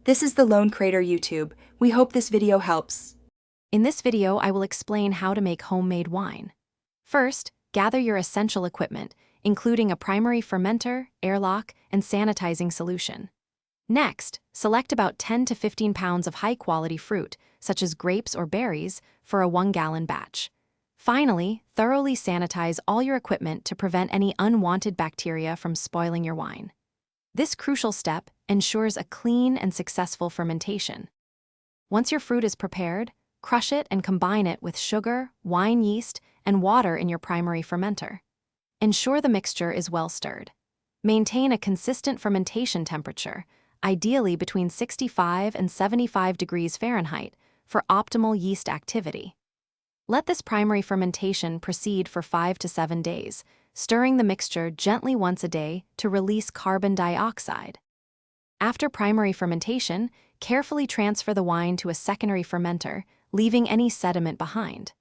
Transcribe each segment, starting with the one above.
This is the Lone Crater YouTube. We hope this video helps. In this video, I will explain how to make homemade wine. First, gather your essential equipment, including a primary fermenter, airlock, and sanitizing solution. Next, select about 10 to 15 pounds of high-quality fruit, such as grapes or berries, for a 1-gallon batch. Finally, thoroughly sanitize all your equipment to prevent any unwanted bacteria from spoiling your wine. This crucial step ensures a clean and successful fermentation. Once your fruit is prepared, crush it and combine it with sugar, wine yeast, and water in your primary fermenter. Ensure the mixture is well stirred. Maintain a consistent fermentation temperature, ideally between 65 and 75 degrees Fahrenheit, for optimal yeast activity. Let this primary fermentation proceed for 5 to 7 days, stirring the mixture gently once a day to release carbon dioxide. After primary fermentation, carefully transfer the wine to a secondary fermenter, leaving any sediment behind.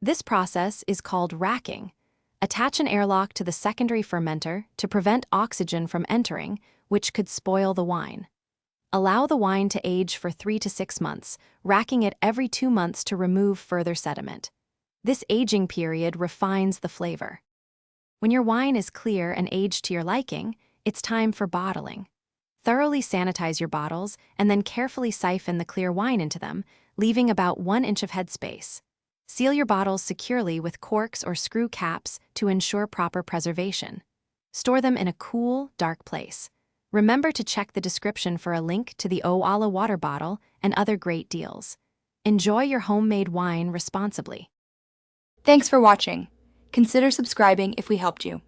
This process is called racking. Attach an airlock to the secondary fermenter to prevent oxygen from entering, which could spoil the wine. Allow the wine to age for 3 to 6 months, racking it every 2 months to remove further sediment. This aging period refines the flavor. When your wine is clear and aged to your liking, it's time for bottling. Thoroughly sanitize your bottles and then carefully siphon the clear wine into them, leaving about 1 inch of headspace. Seal your bottles securely with corks or screw caps to ensure proper preservation. Store them in a cool, dark place. Remember to check the description for a link to the Owala water bottle and other great deals. Enjoy your homemade wine responsibly. Thanks for watching. Consider subscribing if we helped you.